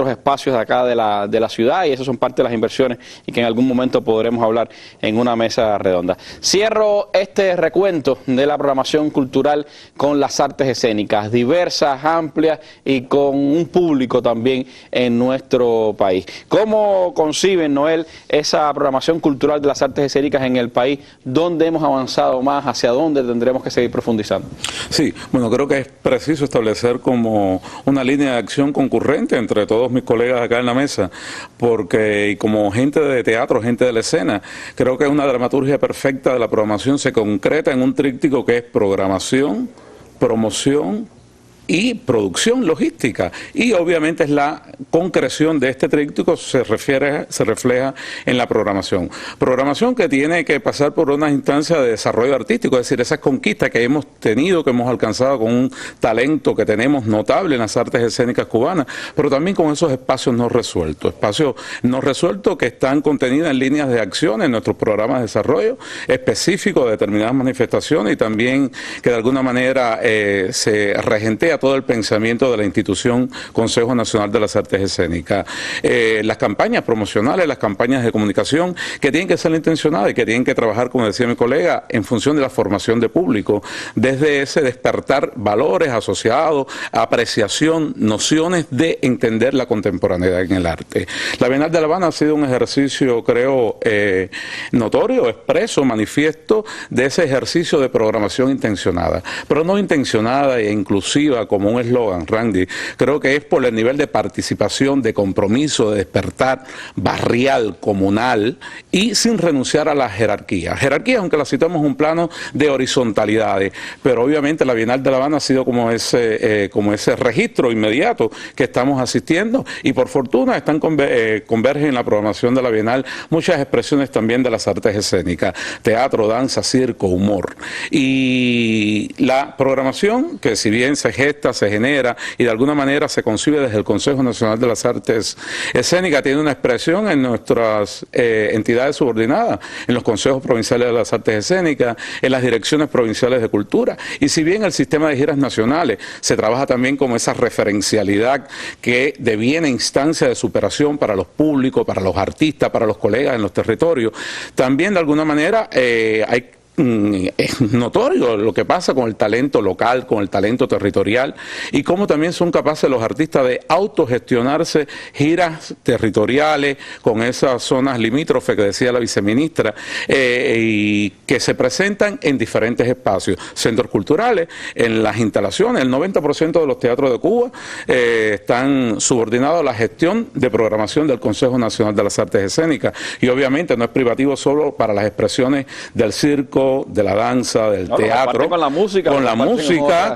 espacios de acá de la ciudad, y esas son parte de las inversiones y que en algún momento podremos hablar en una mesa redonda. Cierro este recuento de la programación cultural con las artes escénicas, diversas, amplias y con un público también en nuestro país. ¿Cómo conciben, Noel, esa programación cultural de las artes escénicas en el país? ¿Dónde hemos avanzado más? ¿Hacia dónde dónde tendremos que seguir profundizando? Sí, bueno, creo que es preciso establecer como una línea de acción concurrente entre todos mis colegas acá en la mesa, porque y como gente de teatro, gente de la escena, creo que una dramaturgia perfecta de la programación se concreta en un tríptico que es programación, promoción y producción logística, y obviamente es la concreción de este tríptico se refleja en la programación que tiene que pasar por una instancia de desarrollo artístico, es decir, esas conquistas que hemos tenido, que hemos alcanzado con un talento que tenemos notable en las artes escénicas cubanas, pero también con esos espacios no resueltos que están contenidos en líneas de acción en nuestros programas de desarrollo específicos de determinadas manifestaciones, y también que de alguna manera se regentea todo el pensamiento de la institución Consejo Nacional de las Artes Escénicas. Las campañas promocionales, las campañas de comunicación que tienen que ser intencionadas y que tienen que trabajar, como decía mi colega, en función de la formación de público, desde ese despertar valores asociados, apreciación, nociones de entender la contemporaneidad en el arte. La Bienal de La Habana ha sido un ejercicio, creo, notorio, expreso, manifiesto de ese ejercicio de programación intencionada, pero no intencionada e inclusiva como un eslogan, Randy. Creo que es por el nivel de participación, de compromiso, de despertar barrial, comunal, y sin renunciar a la jerarquía. Jerarquía, aunque la citamos en un plano de horizontalidades, pero obviamente la Bienal de La Habana ha sido como ese registro inmediato que estamos asistiendo, y por fortuna convergen en la programación de la Bienal muchas expresiones también de las artes escénicas, teatro, danza, circo, humor. Y la programación, que si bien se gesta, se genera y de alguna manera se concibe desde el Consejo Nacional de las Artes Escénicas, tiene una expresión en nuestras entidades subordinadas, en los consejos provinciales de las artes escénicas, en las direcciones provinciales de cultura, y si bien el sistema de giras nacionales se trabaja también como esa referencialidad que deviene instancia de superación para los públicos, para los artistas, para los colegas en los territorios, también de alguna manera es notorio lo que pasa con el talento local, con el talento territorial, y cómo también son capaces los artistas de autogestionarse giras territoriales con esas zonas limítrofes que decía la viceministra, y que se presentan en diferentes espacios, centros culturales, en las instalaciones. El 90% de los teatros de Cuba están subordinados a la gestión de programación del Consejo Nacional de las Artes Escénicas, y obviamente no es privativo solo para las expresiones del circo, de la danza, del teatro, con la música,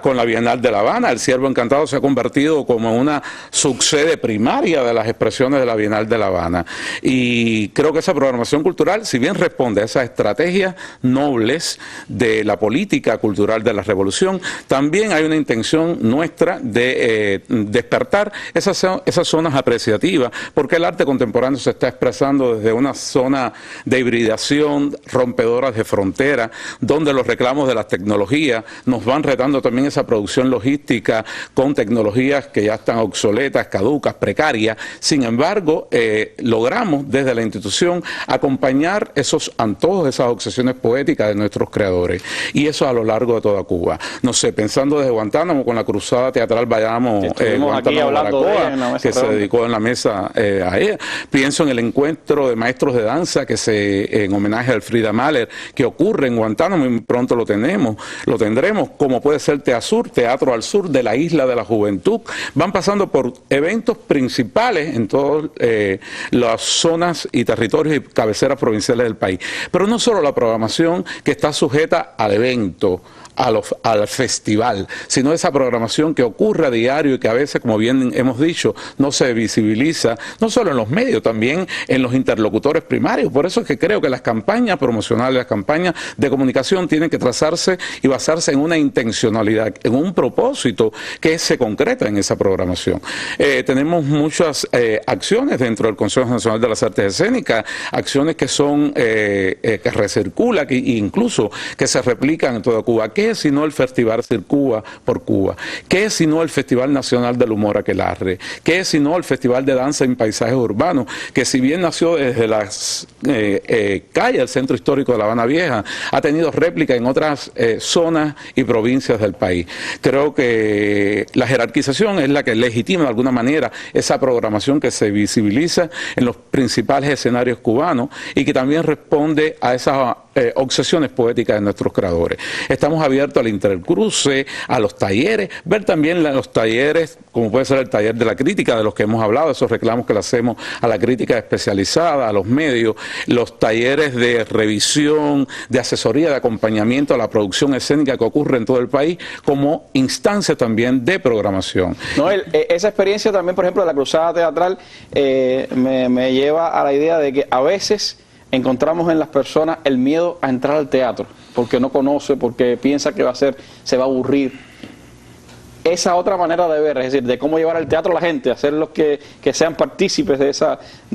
con la Bienal de La Habana. El Ciervo Encantado se ha convertido como una subsede primaria de las expresiones de la Bienal de La Habana, y creo que esa programación cultural, si bien responde a esas estrategias nobles de la política cultural de la revolución, también hay una intención nuestra de despertar esas zonas apreciativas, porque el arte contemporáneo se está expresando desde una zona de hibridación, rompedoras de fronteras, donde los reclamos de las tecnologías nos van retando también esa producción logística con tecnologías que ya están obsoletas, caducas, precarias. Sin embargo, logramos desde la institución acompañar esos antojos, esas obsesiones poéticas de nuestros creadores, y eso a lo largo de toda Cuba. No sé, pensando desde Guantánamo con la cruzada teatral Bayamo, Guantánamo Baracoa, que se dedicó en la mesa a ella. Pienso en el encuentro de maestros de danza en homenaje a Elfrida Mahler, que ocurre en Guantánamo, y pronto lo tendremos, como puede ser Teasur, Teatro al Sur, de la Isla de la Juventud. Van pasando por eventos principales en todas las zonas y territorios y cabeceras provinciales del país. Pero no solo la programación que está sujeta al evento, al festival, sino esa programación que ocurre a diario y que a veces, como bien hemos dicho, no se visibiliza, no solo en los medios, también en los interlocutores primarios. Por eso es que creo que las campañas promocionales, las campañas de comunicación tienen que trazarse y basarse en una intencionalidad, en un propósito que se concreta en esa programación. Tenemos muchas acciones dentro del Consejo Nacional de las Artes Escénicas, acciones que son que recirculan, que incluso que se replican en toda Cuba. ¿Qué es sino el Festival Circuba por Cuba? ¿Qué es sino el Festival Nacional del Humor Aquelarre? ¿Qué es sino el Festival de Danza en Paisajes Urbanos? Que si bien nació desde las calles del centro histórico de La Habana Vieja, ha tenido réplica en otras zonas y provincias del país. Creo que la jerarquización es la que legitima de alguna manera esa programación que se visibiliza en los principales escenarios cubanos y que también responde a esa obsesiones poéticas de nuestros creadores. Estamos abiertos al intercruce, a los talleres, ver también los talleres, como puede ser el taller de la crítica, de los que hemos hablado, esos reclamos que le hacemos a la crítica especializada, a los medios, los talleres de revisión, de asesoría, de acompañamiento a la producción escénica que ocurre en todo el país, como instancia también de programación. Noel, esa experiencia también, por ejemplo, de la cruzada teatral, me lleva a la idea de que a veces encontramos en las personas el miedo a entrar al teatro, porque no conoce, porque piensa que se va a aburrir. Esa otra manera de ver, es decir, de cómo llevar al teatro a la gente, hacerlos que sean partícipes de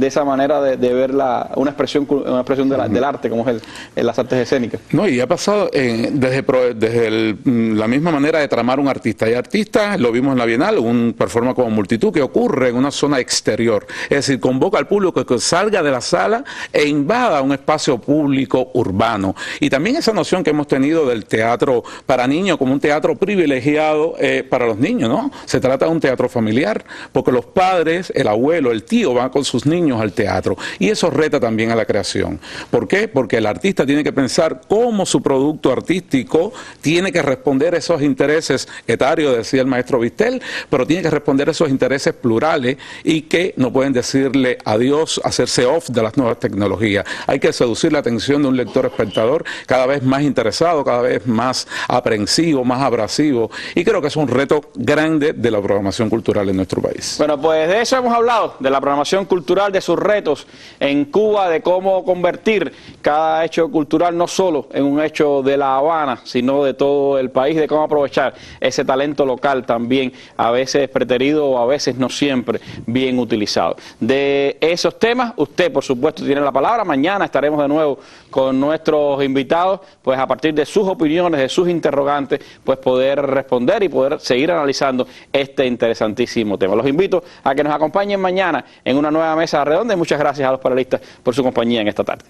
esa manera de ver una expresión del arte, como es las artes escénicas. No, y ha pasado desde la misma manera de tramar un artista. Hay artistas, lo vimos en la Bienal, un performance como Multitud, que ocurre en una zona exterior. Es decir, convoca al público que salga de la sala e invada un espacio público urbano. Y también esa noción que hemos tenido del teatro para niños como un teatro privilegiado para los niños, ¿no? Se trata de un teatro familiar, porque los padres, el abuelo, el tío van con sus niños al teatro, y eso reta también a la creación. ¿Por qué? Porque el artista tiene que pensar cómo su producto artístico tiene que responder a esos intereses etarios, decía el maestro Vistel, pero tiene que responder a esos intereses plurales y que no pueden decirle adiós, hacerse off de las nuevas tecnologías. Hay que seducir la atención de un lector espectador cada vez más interesado, cada vez más aprensivo, más abrasivo, y creo que es un reto grande de la programación cultural en nuestro país. Bueno, pues de eso hemos hablado, de la programación cultural, de sus retos en Cuba, de cómo convertir cada hecho cultural no solo en un hecho de La Habana, sino de todo el país, de cómo aprovechar ese talento local también, a veces preterido o a veces no siempre bien utilizado. De esos temas, usted por supuesto tiene la palabra. Mañana estaremos de nuevo con nuestros invitados, pues a partir de sus opiniones, de sus interrogantes, pues poder responder y poder seguir analizando este interesantísimo tema. Los invito a que nos acompañen mañana en una nueva mesa redonda y muchas gracias a los panelistas por su compañía en esta tarde.